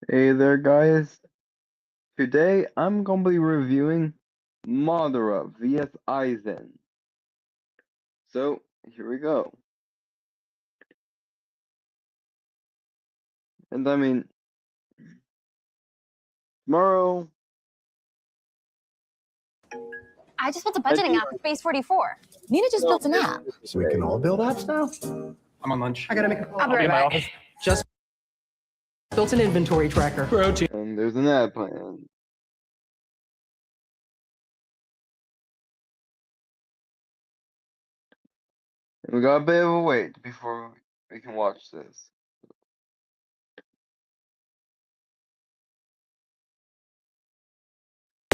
Hey there, guys. Today I'm gonna be reviewing Madara vs Aizen. So here we go. And I mean, tomorrow. I just built a budgeting app with Base 44. Nina just built an app. So we can all build apps now? I'm on lunch. I gotta make a call. I'll be right back. Office. Just built an inventory tracker. Protein. And there's an ad plan. And we got a bit of a wait before we can watch this.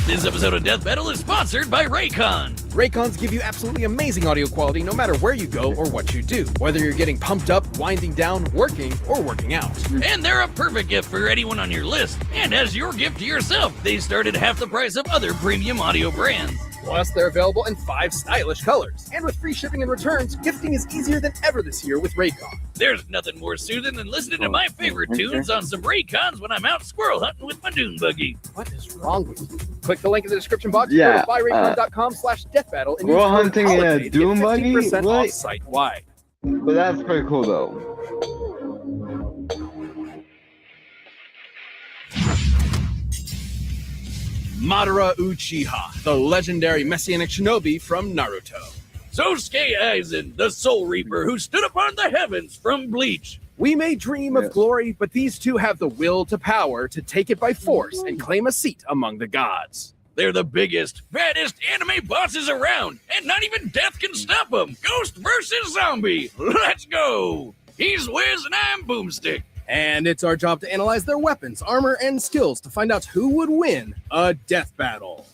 This episode of Death Battle is sponsored by Raycon. Raycons give you absolutely amazing audio quality no matter where you go or what you do, whether you're getting pumped up, winding down, working, or working out. And they're a perfect gift for anyone on your list. And as your gift to yourself, they start at half the price of other premium audio brands. Plus, they're available in 5 stylish colors. And with free shipping and returns, gifting is easier than ever this year with Raycon. There's nothing more soothing than listening to my favorite tunes on some Raycons when I'm out squirrel hunting with my dune buggy. What is wrong with you? Click the link in the description box Yeah, or go to buyraycon.com/deathbattle and squirrel use code hunting in a holiday to get dune buggy? 15% What? off site-wide. But that's pretty cool though. Madara Uchiha, the legendary messianic shinobi from Naruto. Sosuke Aizen, the Soul Reaper who stood upon the heavens from Bleach. We may dream of glory, but these two have the will to power to take it by force and claim a seat among the gods. They're the biggest, baddest anime bosses around, and not even death can stop them. Ghost versus zombie. Let's go. He's Wiz and I'm Boomstick. And it's our job to analyze their weapons, armor, and skills to find out who would win a death battle.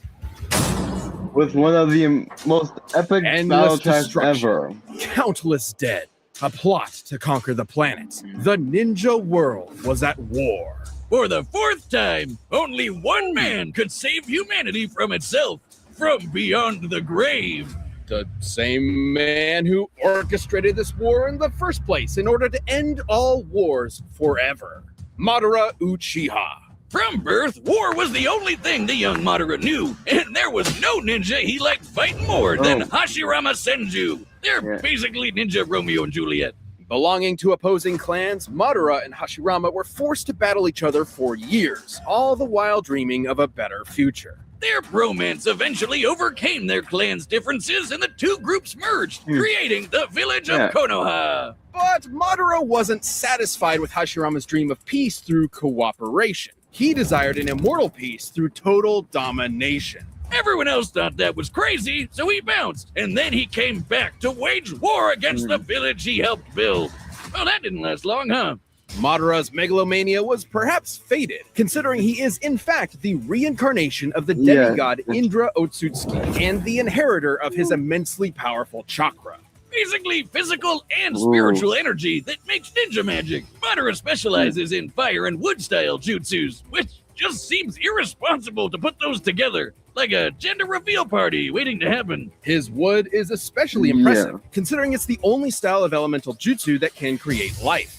With one of the most epic battle Endless tracks destruction, ever. countless dead, a plot to conquer the planet. The ninja world was at war. For the 4th time, only one man could save humanity from itself, from beyond the grave. The same man who orchestrated this war in the first place in order to end all wars forever. Madara Uchiha. From birth, war was the only thing the young Madara knew, and there was no ninja he liked fighting more than Hashirama Senju. They're basically ninja Romeo and Juliet. Belonging to opposing clans, Madara and Hashirama were forced to battle each other for years, all the while dreaming of a better future. Their bromance eventually overcame their clan's differences, and the two groups merged, creating the village of Konoha. But Madara wasn't satisfied with Hashirama's dream of peace through cooperation. He desired an immortal peace through total domination. Everyone else thought that was crazy, so he bounced, and then he came back to wage war against the village he helped build. Well, that didn't last long, huh? Madara's megalomania was perhaps faded, considering he is in fact the reincarnation of the demigod Indra Otsutsuki and the inheritor of his immensely powerful chakra. Basically physical and spiritual energy that makes ninja magic. Madara specializes in fire and wood style jutsus, which just seems irresponsible to put those together, like a gender reveal party waiting to happen. His wood is especially impressive, considering it's the only style of elemental jutsu that can create life.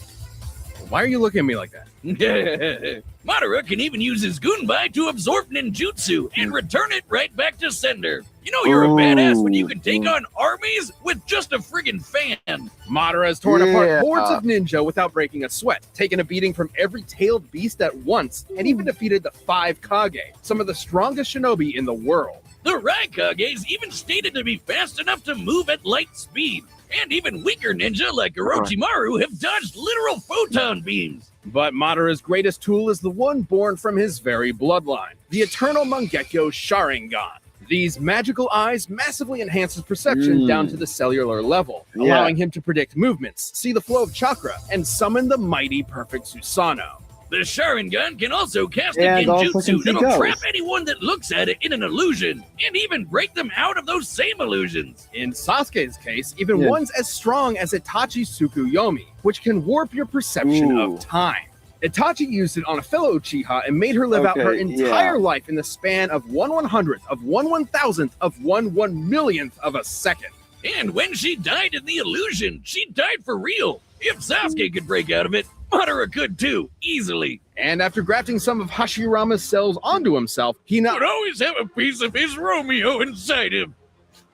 Why are you looking at me like that? Madara can even use his gunbai to absorb ninjutsu and return it right back to sender. You know you're a badass when you can take on armies with just a friggin' fan. Madara has torn apart hordes of ninja without breaking a sweat, taken a beating from every tailed beast at once, and even defeated the 5 Kage, some of the strongest shinobi in the world. The Raikages even stated to be fast enough to move at light speed. And even weaker ninja like Orochimaru have dodged literal photon beams. But Madara's greatest tool is the one born from his very bloodline, the eternal Mangekyo Sharingan. These magical eyes massively enhance his perception down to the cellular level, allowing him to predict movements, see the flow of chakra, and summon the mighty perfect Susanoo. The Sharingan can also cast a genjutsu that'll trap anyone that looks at it in an illusion, and even break them out of those same illusions. In Sasuke's case, even one's as strong as Itachi Tsukuyomi, which can warp your perception of time. Itachi used it on a fellow Uchiha and made her live out her entire life in the span of 1/100th of 1/1000th of 1/1,000,000th of a second. And when she died in the illusion, she died for real. If Sasuke could break out of it, Madara could too, easily. And after grafting some of Hashirama's cells onto himself, he Would always have a piece of his Romeo inside him.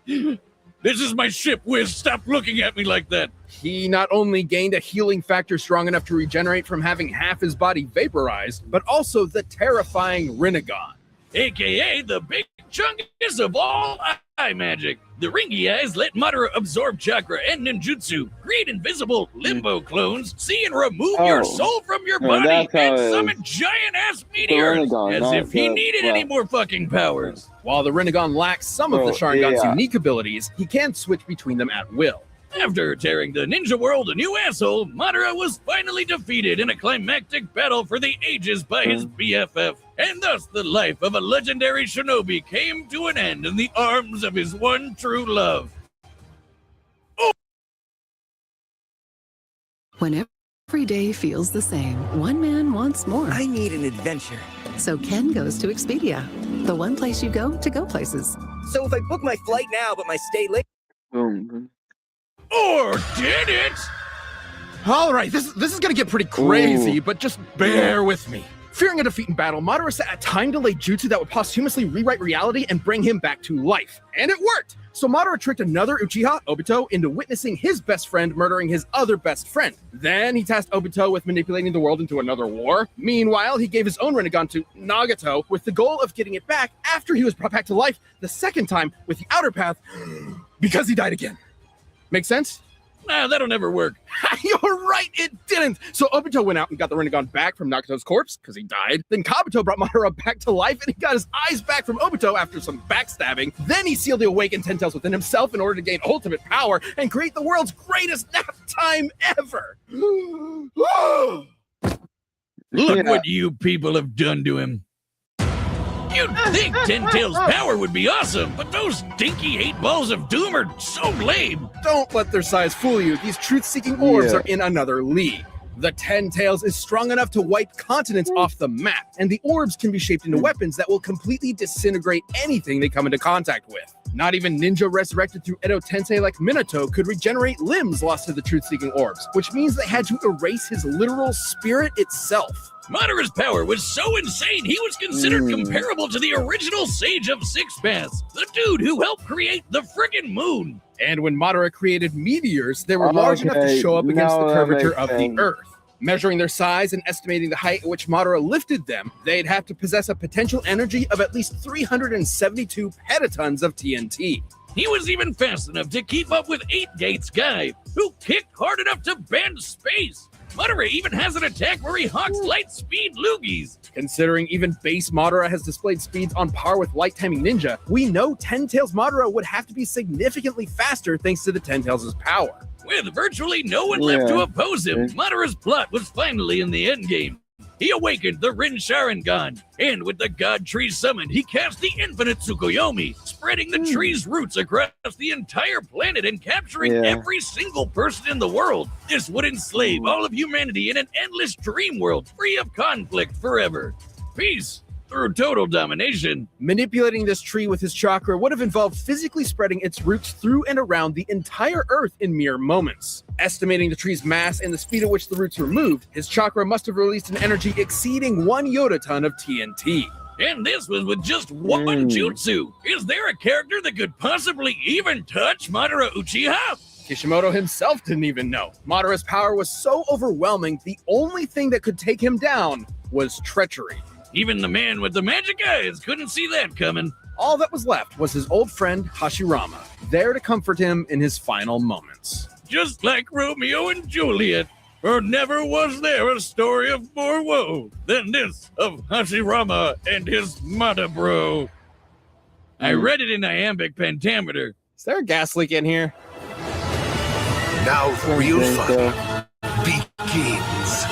This is my ship, Wiz. Stop looking at me like that. He not only gained a healing factor strong enough to regenerate from having half his body vaporized, but also the terrifying Rinnegan. AKA the big chunkiest of all eye magic. The ringy eyes let Madara absorb chakra and ninjutsu, create invisible limbo clones, see and remove your soul from your body, and summon giant-ass meteors, as if he needed any more fucking powers. While the Rinnegan lacks some of the Sharingan's unique abilities, he can switch between them at will. After tearing the ninja world a new asshole, Madara was finally defeated in a climactic battle for the ages by his BFF, and thus the life of a legendary shinobi came to an end in the arms of his one true love. When every day feels the same, one man wants more. I need an adventure. So Ken goes to Expedia, the one place you go to go places. So if I book my flight now, but my stay late. Or did it? All right, this is gonna get pretty crazy, but just bear with me. Fearing a defeat in battle, Madara set a time-delayed jutsu that would posthumously rewrite reality and bring him back to life. And it worked! So Madara tricked another Uchiha, Obito, into witnessing his best friend murdering his other best friend. Then he tasked Obito with manipulating the world into another war. Meanwhile, he gave his own Rinnegan to Nagato with the goal of getting it back after he was brought back to life the second time with the outer path because he died again. Make sense? Nah, that'll never work. You're right, it didn't! So Obito went out and got the Rinnegan back from Nagato's corpse, because he died. Then Kabuto brought Madara back to life, and he got his eyes back from Obito after some backstabbing. Then he sealed the awakened Ten Tails within himself in order to gain ultimate power and create the world's greatest nap time ever! Look what you people have done to him. You'd think Ten Tails' power would be awesome, but those dinky 8 balls of doom are so lame. Don't let their size fool you. These truth-seeking orbs are in another league. The Ten Tails is strong enough to wipe continents off the map, and the orbs can be shaped into weapons that will completely disintegrate anything they come into contact with. Not even ninja resurrected through Edo Tensei like Minato could regenerate limbs lost to the truth-seeking orbs, which means they had to erase his literal spirit itself. Madara's power was so insane, he was considered comparable to the original Sage of Six Paths, the dude who helped create the friggin' moon. And when Madara created meteors, they were large enough to show up against the curvature of the Earth. Measuring their size and estimating the height at which Madara lifted them, they'd have to possess a potential energy of at least 372 petatons of TNT. He was even fast enough to keep up with 8 Gates Guy, who kicked hard enough to bend space. Madara even has an attack where he hawks light speed loogies. Considering even base Madara has displayed speeds on par with Light Timing Ninja, we know Ten Tails Madara would have to be significantly faster thanks to the Ten Tails' power. With virtually no one left to oppose him, Madara's plot was finally in the endgame. He awakened the Rin Sharingan, and with the God Tree summoned, he cast the infinite Tsukuyomi, spreading the tree's roots across the entire planet and capturing every single person in the world. This would enslave all of humanity in an endless dream world, free of conflict forever. Peace through total domination. Manipulating this tree with his chakra would have involved physically spreading its roots through and around the entire Earth in mere moments. Estimating the tree's mass and the speed at which the roots were moved, his chakra must have released an energy exceeding 1 yotaton of TNT. And this was with just one jutsu. Is there a character that could possibly even touch Madara Uchiha? Kishimoto himself didn't even know. Madara's power was so overwhelming, the only thing that could take him down was treachery. Even the man with the magic eyes couldn't see that coming. All that was left was his old friend Hashirama, there to comfort him in his final moments. Just like Romeo and Juliet, for never was there a story of more woe than this of Hashirama and his Mata bro. I read it in iambic pentameter. Is there a gas leak in here? Now the real fun begins.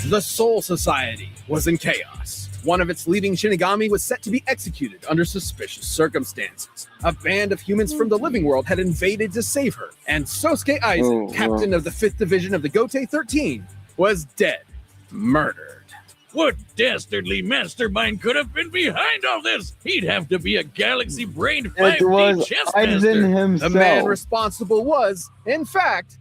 The Soul Society was in chaos. One of its leading Shinigami was set to be executed under suspicious circumstances. A band of humans from the living world had invaded to save her, and Sosuke Aizen, captain of the 5th Division of the Gotei 13, was dead. Murdered. What dastardly mastermind could have been behind all this? He'd have to be a galaxy-brained 5D chess master. The man responsible was, in fact,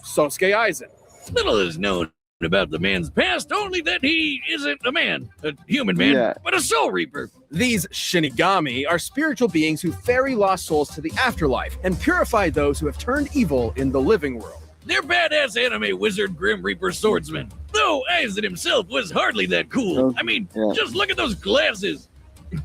Sosuke Aizen. Little is known about the man's past, only that he isn't a man, a human man, but a soul reaper. These Shinigami are spiritual beings who ferry lost souls to the afterlife and purify those who have turned evil in the living world. They're badass anime wizard Grim Reaper swordsmen, though Aizen himself was hardly that cool. I mean, just look at those glasses,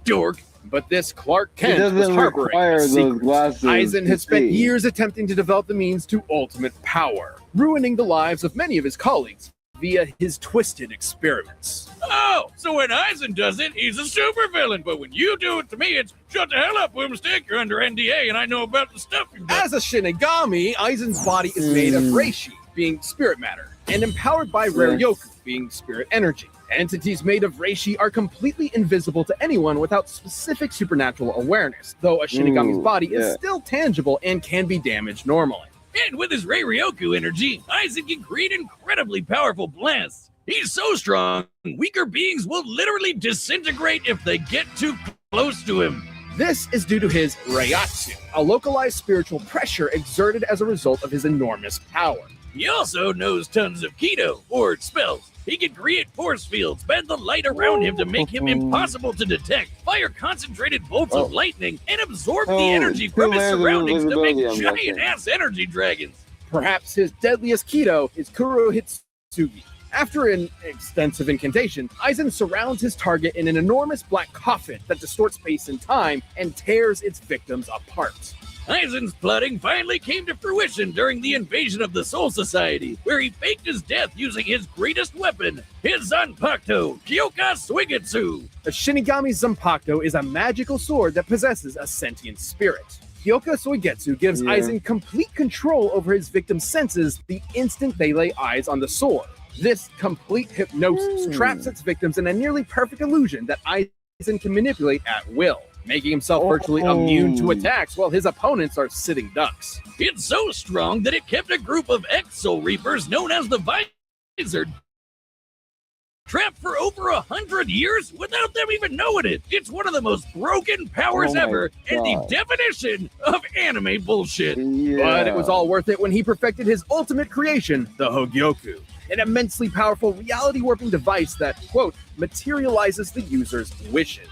dork. But this Clark Kent was harboring a secret. Aizen had spent years attempting to develop the means to ultimate power, ruining the lives of many of his colleagues via his twisted experiments. Oh, so when Aizen does it, he's a supervillain, but when you do it to me, it's shut the hell up, Boomstick. You're under NDA, and I know about the stuff you've done. As a Shinigami, Aizen's body is made of reishi, being spirit matter, and empowered by Ryoku, being spirit energy. Entities made of reishi are completely invisible to anyone without specific supernatural awareness, though a Shinigami's body is still tangible and can be damaged normally. And with his Ryoku energy, Aizen can create incredibly powerful blasts. He's so strong, weaker beings will literally disintegrate if they get too close to him. This is due to his Reiatsu, a localized spiritual pressure exerted as a result of his enormous power. He also knows tons of Kido, or spells. He can create force fields, bend the light around him to make him impossible to detect, fire concentrated bolts of lightning, and absorb the energy from his surroundings to make giant-ass energy dragons. Perhaps his deadliest Kido is Kurohitsugi. After an extensive incantation, Aizen surrounds his target in an enormous black coffin that distorts space and time and tears its victims apart. Aizen's plotting finally came to fruition during the invasion of the Soul Society, where he faked his death using his greatest weapon, his Zanpakuto, Kyoka Suigetsu. A Shinigami Zanpakuto is a magical sword that possesses a sentient spirit. Kyoka Suigetsu gives Aizen complete control over his victim's senses the instant they lay eyes on the sword. This complete hypnosis traps its victims in a nearly perfect illusion that Aizen can manipulate at will, making himself virtually immune to attacks while his opponents are sitting ducks. It's so strong that it kept a group of ex-Soul Reapers known as the Visor trapped for over 100 years without them even knowing it. It's one of the most broken powers ever and the definition of anime bullshit. But it was all worth it when he perfected his ultimate creation, the Hogyoku, an immensely powerful reality-warping device that, quote, materializes the user's wishes.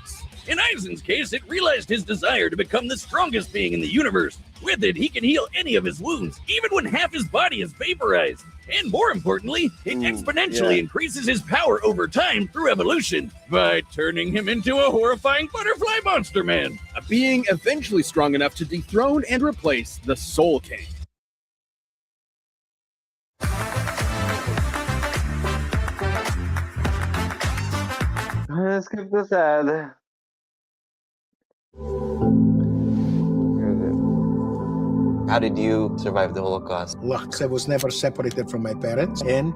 In Aizen's case, it realized his desire to become the strongest being in the universe. With it, he can heal any of his wounds, even when half his body is vaporized. And more importantly, it exponentially increases his power over time through evolution by turning him into a horrifying butterfly monster man. A being eventually strong enough to dethrone and replace the Soul King. Let's skip this ad. How did you survive the Holocaust? I was never separated from my parents, and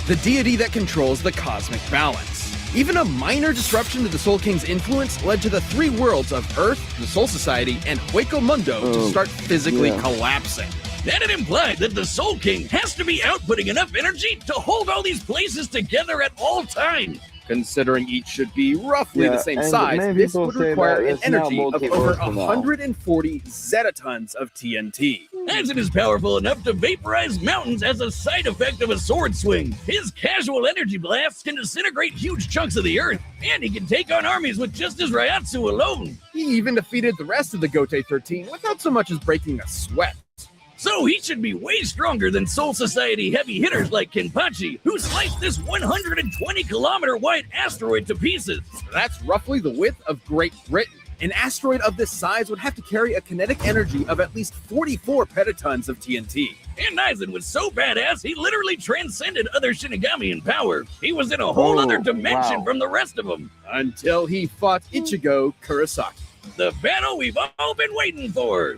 the deity that controls the cosmic balance. Even a minor disruption to the Soul King's influence led to the three worlds of Earth, the Soul Society, and Hueco Mundo to start physically collapsing. That it implied that the Soul King has to be outputting enough energy to hold all these places together at all times. Considering each should be roughly the same size, this would require an energy of over 140 zetatons of TNT. Aizen is powerful enough to vaporize mountains as a side effect of a sword swing. His casual energy blasts can disintegrate huge chunks of the earth, and he can take on armies with just his Reiatsu alone. He even defeated the rest of the Gote 13 without so much as breaking a sweat. So he should be way stronger than Soul Society heavy hitters like Kenpachi, who sliced this 120-kilometer wide asteroid to pieces. That's roughly the width of Great Britain. An asteroid of this size would have to carry a kinetic energy of at least 44 petatons of TNT. And Aizen was so badass, he literally transcended other Shinigami in power. He was in a whole other dimension from the rest of them. Until he fought Ichigo Kurosaki. The battle we've all been waiting for.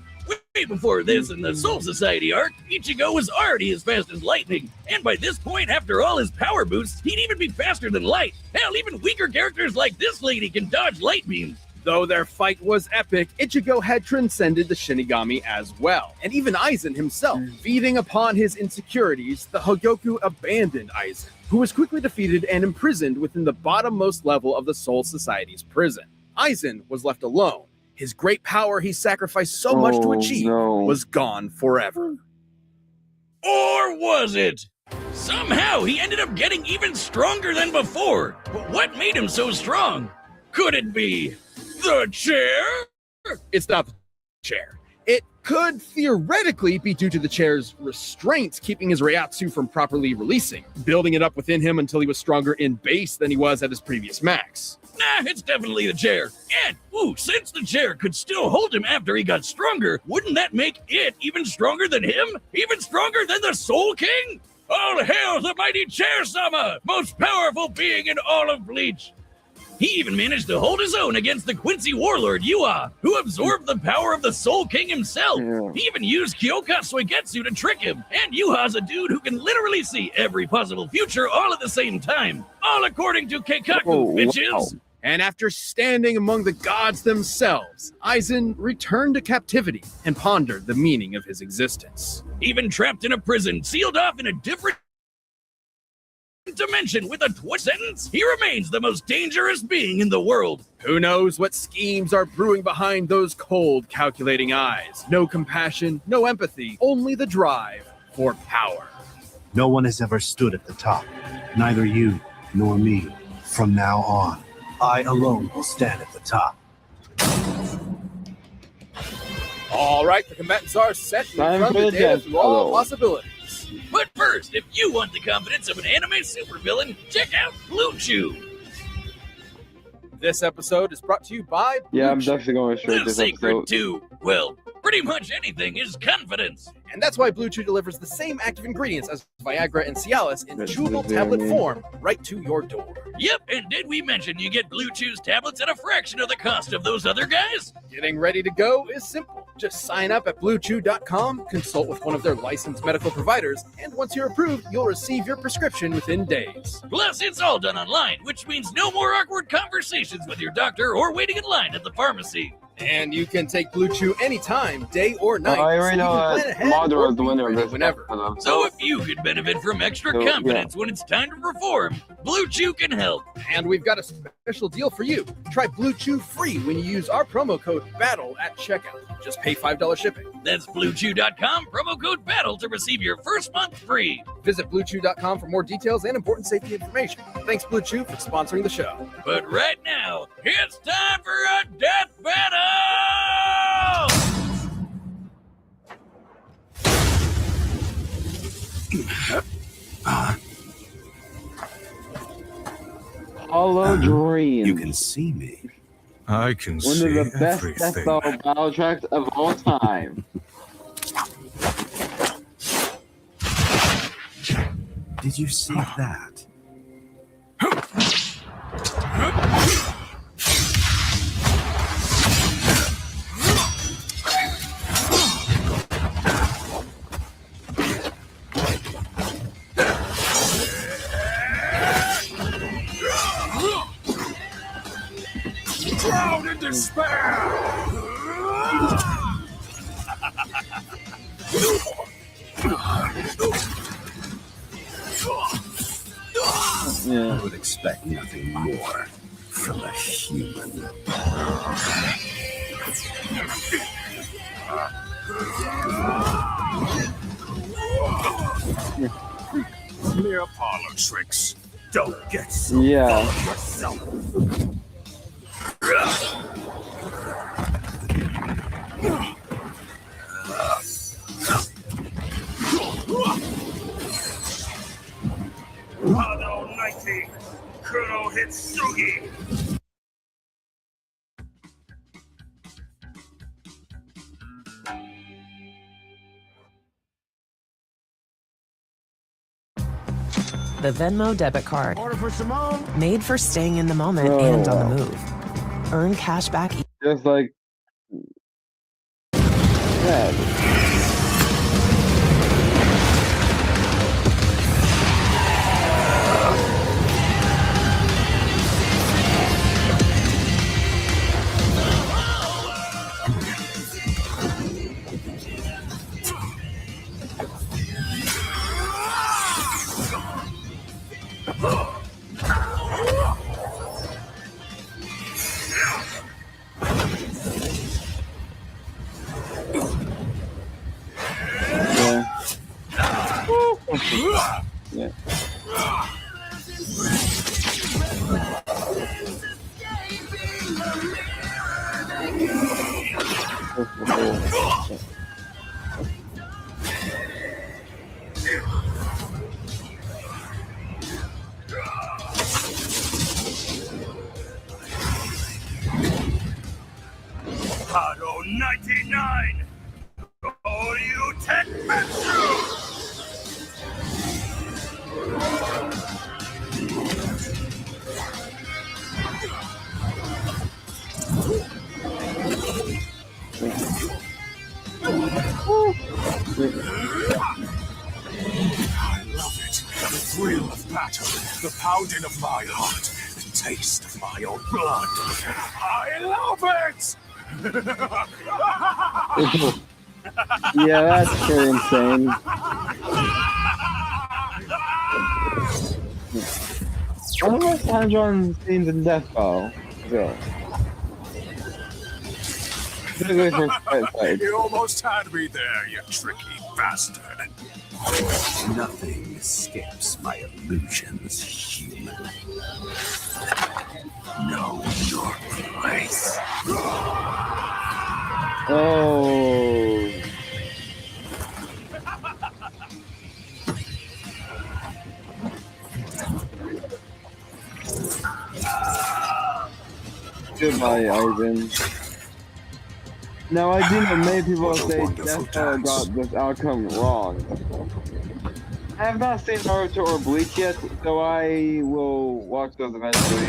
Way before this, in the Soul Society arc, Ichigo was already as fast as lightning. And by this point, after all his power boosts, he'd even be faster than light. Hell, even weaker characters like this lady can dodge light beams. Though their fight was epic, Ichigo had transcended the Shinigami as well. And even Aizen himself. Feeding upon his insecurities, the Hogyoku abandoned Aizen, who was quickly defeated and imprisoned within the bottommost level of the Soul Society's prison. Aizen was left alone. His great power he sacrificed so much to achieve was gone forever. Or was it? Somehow he ended up getting even stronger than before. But what made him so strong? Could it be the chair? It's not the chair. It could theoretically be due to the chair's restraints keeping his Reiatsu from properly releasing, building it up within him until he was stronger in base than he was at his previous max. Nah, it's definitely the chair. And, since the chair could still hold him after he got stronger, wouldn't that make it even stronger than him? Even stronger than the Soul King? All hail the mighty Chair-sama, most powerful being in all of Bleach. He even managed to hold his own against the Quincy warlord Yua, who absorbed the power of the Soul King himself. Yeah. He even used Kyoka Suigetsu to trick him. And Yuha's a dude who can literally see every possible future all at the same time. All according to Keikaku, bitches. Wow. And after standing among the gods themselves, Aizen returned to captivity and pondered the meaning of his existence. Even trapped in a prison, sealed off in a different dimension with a sentence, he remains the most dangerous being in the world. Who knows what schemes are brewing behind those cold, calculating eyes? No compassion, no empathy, only the drive for power. No one has ever stood at the top, neither you nor me. From now on, I alone will stand at the top. All right, the combatants are set in Time front for of the the data death through all blow. possibilities. But first, if you want the confidence of an anime supervillain, check out Blue Chew. This episode is brought to you by Yeah, Blue I'm Chew. definitely going straight The this secret episode. to, well, pretty much anything is confidence. And that's why Blue Chew delivers the same active ingredients as Viagra and Cialis in That's chewable very tablet neat. form right to your door. Yep, and did we mention you get Blue Chew's tablets at a fraction of the cost of those other guys? Getting ready to go is simple. Just sign up at bluechew.com, consult with one of their licensed medical providers, and once you're approved, you'll receive your prescription within days. Plus, it's all done online, which means no more awkward conversations with your doctor or waiting in line at the pharmacy. And you can take Blue Chew anytime, day or night. I already so you know can that plan ahead Madara or is the be winner of ready this whenever. episode. So if you could benefit from extra So, yeah. confidence when it's time to perform, Blue Chew can help. And we've got a special deal for you. Try Blue Chew free when you use our promo code BATTLE at checkout. Just pay $5 shipping. That's BlueChew.com, promo code BATTLE to receive your first month free. Visit BlueChew.com for more details and important safety information. Thanks, Blue Chew, for sponsoring the show. But right now, it's time for a death battle! Hollow Dream. You can see me. I can One see of the best everything. death battle tracks of all time. Did you see that? Drown in despair! Yeah. I would expect nothing more from a human. Mere parlor tricks. Don't get so Yeah. full of yourself. Hado 19, Kuro Hitsugi. The Venmo debit card. Order for Simone. Made for staying in the moment Oh. and on the move. Earn cash back. Just like. Yeah. Yeah. Hado 99! Oh, you Tenmetsu! I love it. The thrill of battle, the pounding of my heart, the taste of my own blood. I love it! Yeah, that's pretty insane. One of those hand-drawn scenes in Death Battle. So. You almost had me there, you tricky bastard. Nothing escapes my illusions, human. Know your place. Oh. Goodbye, Aizen. Now, I do know many people say Death Battle got this outcome wrong. I have not seen Naruto or Bleach yet, so I will watch those eventually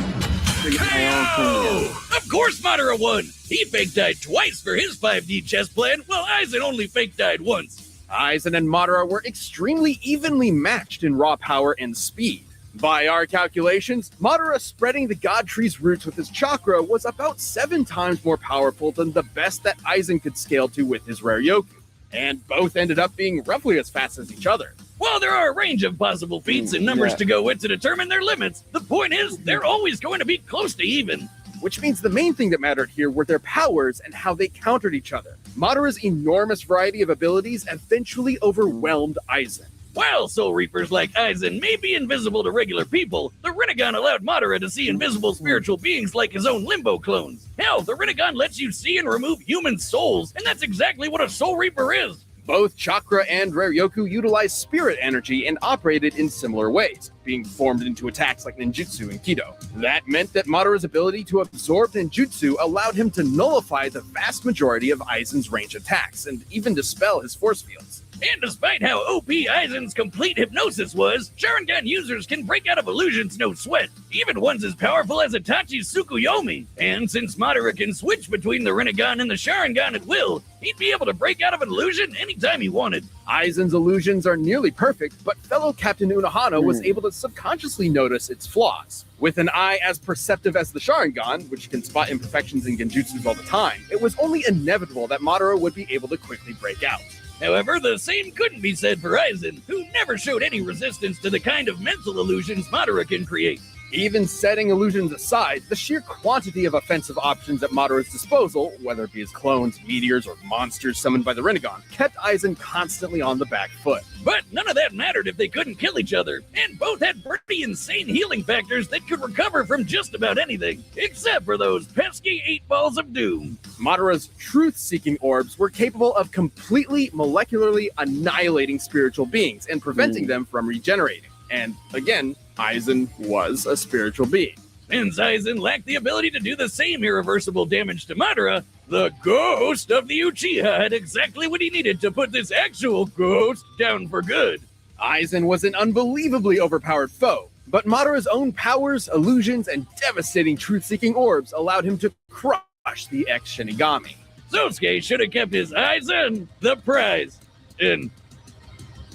to get my own opinion. Of course Madara won! He fake died twice for his 5D chess plan, while Aizen only fake died once. Aizen and Madara were extremely evenly matched in raw power and speed. By our calculations, Madara spreading the God Tree's roots with his chakra was about 7 times more powerful than the best that Aizen could scale to with his rare Yoku, and both ended up being roughly as fast as each other. While there are a range of possible feats and numbers to go with to determine their limits, the point is they're always going to be close to even. Which means the main thing that mattered here were their powers and how they countered each other. Madara's enormous variety of abilities eventually overwhelmed Aizen. While Soul Reapers like Aizen may be invisible to regular people, the Rinnegan allowed Madara to see invisible spiritual beings like his own Limbo clones. Hell, the Rinnegan lets you see and remove human souls, and that's exactly what a Soul Reaper is. Both chakra and rare Yoku utilized spirit energy and operated in similar ways, being formed into attacks like ninjutsu and kido. That meant that Madara's ability to absorb ninjutsu allowed him to nullify the vast majority of Aizen's range attacks, and even dispel his force fields. And despite how OP Aizen's complete hypnosis was, Sharingan users can break out of illusions no sweat, even ones as powerful as Itachi's Tsukuyomi. And since Madara can switch between the Rinnegan and the Sharingan at will, he'd be able to break out of an illusion anytime he wanted. Aizen's illusions are nearly perfect, but fellow Captain Unohana was able to subconsciously notice its flaws. With an eye as perceptive as the Sharingan, which can spot imperfections in genjutsus all the time, it was only inevitable that Madara would be able to quickly break out. However, the same couldn't be said for Aizen, who never showed any resistance to the kind of mental illusions Madara can create. Even setting illusions aside, the sheer quantity of offensive options at Madara's disposal, whether it be his clones, meteors, or monsters summoned by the Rinnegan, kept Aizen constantly on the back foot. But none of that mattered if they couldn't kill each other, and both had pretty insane healing factors that could recover from just about anything, except for those pesky 8 balls of doom. Madara's truth-seeking orbs were capable of completely molecularly annihilating spiritual beings and preventing them from regenerating. And again, Aizen was a spiritual being. Since Aizen lacked the ability to do the same irreversible damage to Madara, the ghost of the Uchiha had exactly what he needed to put this actual ghost down for good. Aizen was an unbelievably overpowered foe, but Madara's own powers, illusions, and devastating truth-seeking orbs allowed him to crush the ex-Shinigami. Sosuke should have kept his Aizen the prize. And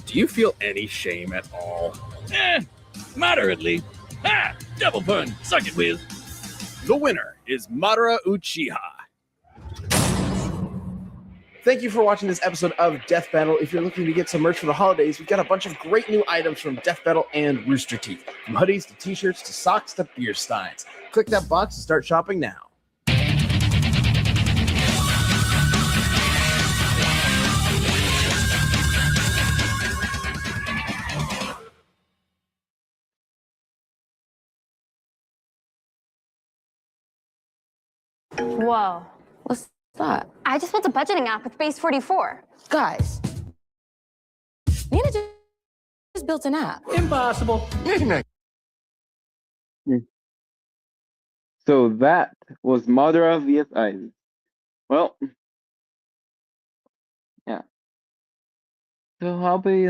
do you feel any shame at all? Moderately. Ha! Double pun. Suck it, Wiz. The winner is Madara Uchiha. Thank you for watching this episode of Death Battle. If you're looking to get some merch for the holidays, we've got a bunch of great new items from Death Battle and Rooster Teeth. From hoodies to t-shirts to socks to beer steins. Click that box to start shopping now. Whoa. What's that? I just built a budgeting app with base 44. Guys, Nina just built an app. Impossible. So that was Madara vs. Aizen. Well, yeah. So I'll be.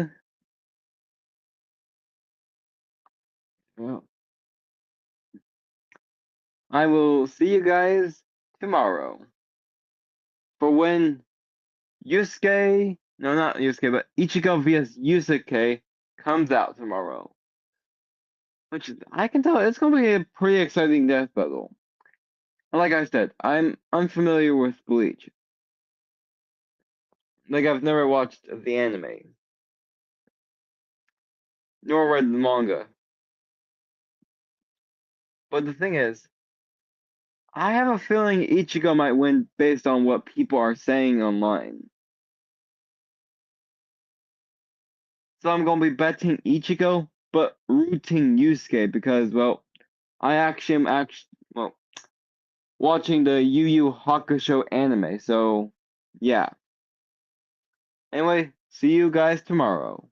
Well, I will see you guys tomorrow for when Yusuke, no, not Yusuke, but Ichigo vs. Yusuke comes out tomorrow. Which I can tell it's going to be a pretty exciting death battle. And like I said, I'm unfamiliar with Bleach. Like I've never watched the anime, nor read the manga. But the thing is, I have a feeling Ichigo might win based on what people are saying online. So I'm going to be betting Ichigo, but rooting Yusuke because, well, I actually am well, watching the Yu Yu Hakusho anime, so yeah. Anyway, see you guys tomorrow.